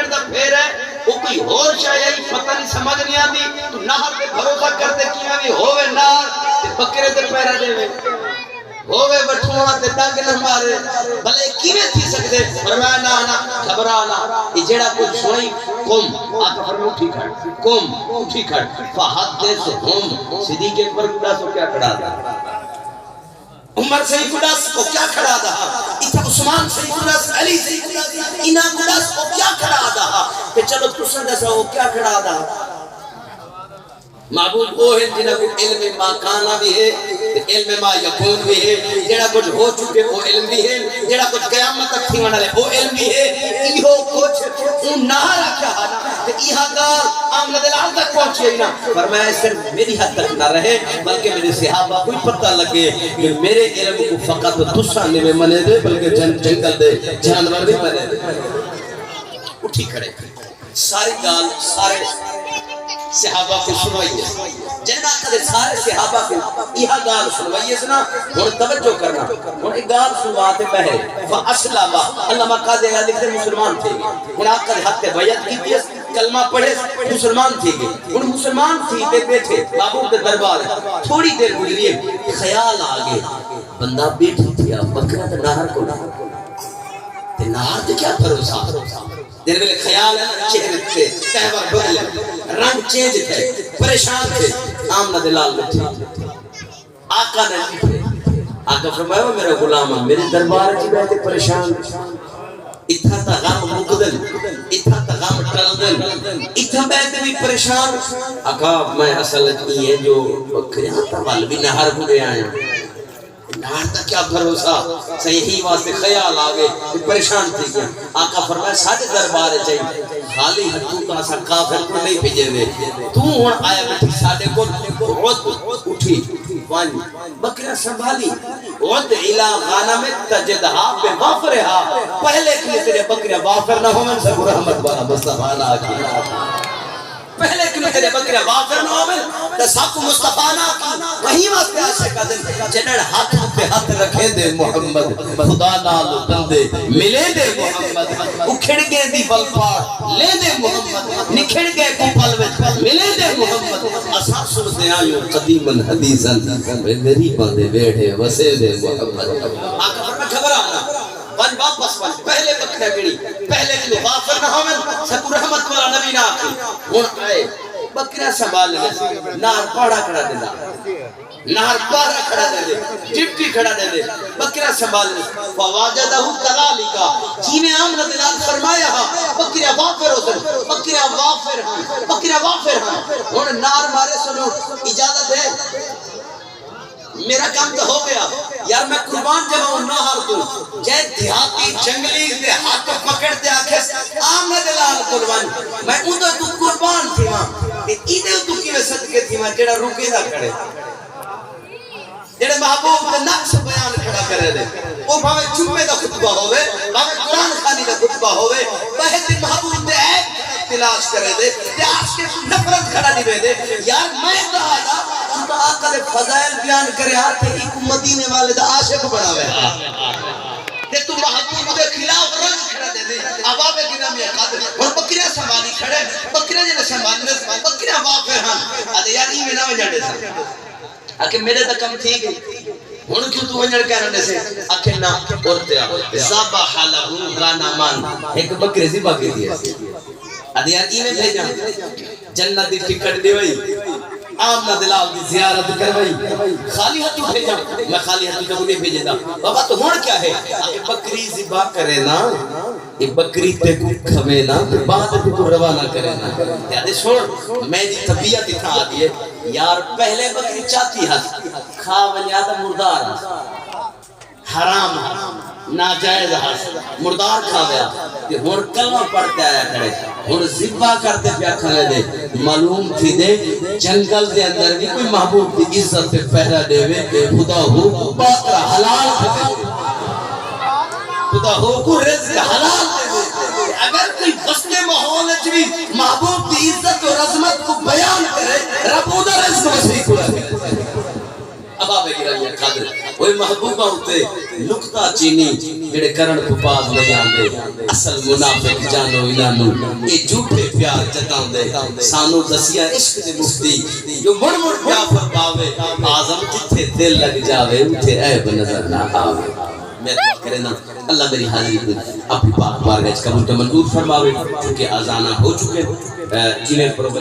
پھیر دا پھیر ہے وہ کوئی اور شاید پتہ نہیں سمجھ نہیں آتی تو نہر پہ بھروسہ کرتے کیا بھی ہوئے نار تے بکرے تے پیرا دے وے ہوئے بٹھونا تے ڈنگ نہ مارے بھلے کیویں تھی سکدے فرمایا نہ گھبرانا یہ جڑا کچھ سنئی قم آقا فرمایا اٹھی کھڑ قم اٹھی کھڑ فحدثہم صدیق اکبر گڈا سو کیا کھڑا تھا عمر سے گڈا کو کیا کھڑا تھا اتھا عثمان سے گڈا علی سے گڈا انہاں گڈا کو کیا کھڑا تھا کہ چلو تساں دسو وہ کیا کھڑا تھا معبود وہ ہے جنہاں کو علم ما کانا بھی ہے علم ما یکون بھی ہے جڑا کچھ ہو چکے وہ علم بھی ہے جڑا کچھ قیامت تک تھی ونا لے وہ علم بھی ہے ایہو کچھ اون نہ رکھا تے ایہا گال آمد العال تک پہنچے نا فرمایا صرف میری حد تک نہ رہے بلکہ میرے صحابہ کو پتہ لگے کہ میرے علم کو فقط تساں نے منے دے بلکہ جنگل دے جانور بھی منے دے اٹھی کھڑے ساری گال سارے صحابہ کو سنوائیے جنہ کدے سارے صحابہ کو یہ گال سنوائیے سنا ہن توجہ کرنا ہن ایک گال سنواتے پہلے فاسلم علامہ قاضی علی لکھتے مسلمان تھے ہن آقا دے ہاتھ تے بیعت کیتی کلمہ پڑھے مسلمان تھے ہن مسلمان تھی تے بیٹھے محبوب دے دربار تھوڑی دیر گزری ہے خیال آ گیا بندہ بیٹھی تھیا بکرا تے نہر کو تے نہر تے کیا بھروسہ دل میں خیال ہے چہرے تھے تہوار بدلے رنگ چینج تھے پریشان تھے آمنہ دلال میں تھے آقا نے لکھے آقا فرمایا میرا غلام میرے دربار کی بیٹھے پریشان اتھا تا غم مقدل اتھا تا غم ٹلدل اتھا بیٹھے بھی پریشان آقا میں اصل یہ جو بکریاں تبال بھی نہر گھڑے آئے نہر تک کیا بھروسہ صحیح واسطے خیال آگے پریشان تھی کیا آقا فرمایا ساڑھے دربار چاہیے خالی ہتھوں کا سا کافر کو نہیں بھیجے ہوئے تو ہون آیا بیٹھی ساڑھے کو عد اٹھی وانی بکرہ سنبھالی عد الہ غانم تجدہا بے وافرہا پہلے کے لئے تیرے بکرہ وافر نہ ہومن سب رحمت والا مصطفیٰ نہ کی پہلے کیوں تیرے بکرے وافر نہ ہوئے تو سب کو مصطفیٰ نہ کی وہی واسطے آشے کا دن جنہر ہاتھ پہ ہاتھ رکھے دے محمد خدا نالو بندے ملے دے محمد اکھڑ گئے دی بل پاڑ لے دے محمد نکھڑ گئے کو پلوچ ملے دے محمد اساس سنتے آئیو قدیماً حدیثاً میری باندے بیڑے وسے دے محمد آقا فرما گھبرانا ون واپس ون پہلے بکرہ گڑی پہلے کلو غافر نہ ہومن سکو رحمت والا نبی نہ آکی ہون آئے بکرہ سنبھال لے نار پاڑا کھڑا دے نار پاڑا کھڑا دے ٹپٹی کھڑا دے بکرہ سنبھال لے فواجدہ کلالکا جینے آمنہ دلال فرمایا بکرہ وافر ہوتا بکرہ وافر ہاں بکرہ وافر ہاں ہون نار مارے سنو اجازت ہے میرا کام تو ہو گیا یار میں قربان جب ہوں نہ ہر تو جائے دیہاتی جنگلی دے ہاتھ پکڑ دے آکھس آمد لال قربان میں اندھو تو قربان تھی ماں کہ ایدے تو کیوے صدقے تھی ماں جڑا روکے دا کھڑے جڑے محبوب دے نقص بیان کھڑا کرے دے وہ بھاوے جمعے دا خطبہ ہوئے بھاوے قرآن خانی دا خطبہ ہوئے بہت محبوب دے ایک تلاش کرے دے تے آج کے نفرت کھڑا نہیں رہے دے یار میں کہا دا تو آقا دے فضائل بیان کرے آتے ایک مدینے والے دا عاشق بنا ہوئے تے تو محبوب دے خلاف رنگ کھڑا دے دے عواب گرامی قادر اور بکریہ سنبھالی کھڑے بکریہ جنہیں سنبھالنے بکریہ وافر ہاں آدھے یار ہی میں نہ جاڑے سا آکے میرے تا کم تھی گئی ہون کیوں تو ونجڑ کہنے سے آکے نا اورتے آ زبح لہو غنمان ایک بکرے سی باقی دیا آدھے یار ہی میں بھیجا جنت دی ٹکٹ دی وئی آمنہ دلال دی زیارت کروائی خالی ہاتھ بھیجا میں خالی ہاتھ جب انہیں بھیجے دا بابا تو ہون کیا ہے آگے بکری ذبح کرے نا یہ بکری تے کو کھوے نا بعد تے کو روانہ کرے نا یادے سن میں دی طبیعت اتنا آدھی ہے یار پہلے بکری چاہتی ہاتھ کھا ونیادہ مردار حرام ناجائز ہاتھ مردار کھا گیا کہ ہون کلمہ پڑھتے آیا کھڑے ہون ذبح کرتے پیا کھانے دے معلوم تھی دے جنگل دے اندر بھی کوئی محبوب کی عزت پہ پہرا دے وے خدا ہو باقرہ حلال دے خدا ہو کو رزق حلال دے اگر کوئی بستے ماحول بھی محبوب کی عزت اور عظمت کو بیان کرے رب ادھر رزق وسیع کو رکھے اب آپ ایک رہی ہے قادر اوے محبوبہ ہوتے نکتہ چینی جڑے کرن کو پاس نہیں آندے اصل منافق جانو انانو یہ جھوٹے پیار جتاؤں دے سانو دسیا عشق دے مفتی جو مڑ مڑ پیار فرماوے آزم جتھے دل لگ جاوے اتھے عیب نظر نہ آوے میں دعا کرے نا اللہ میری حاضری کو اپنی پاک بارگاہ قبول منظور فرماوے چونکہ آزانہ ہو چکے جنہیں پروگرام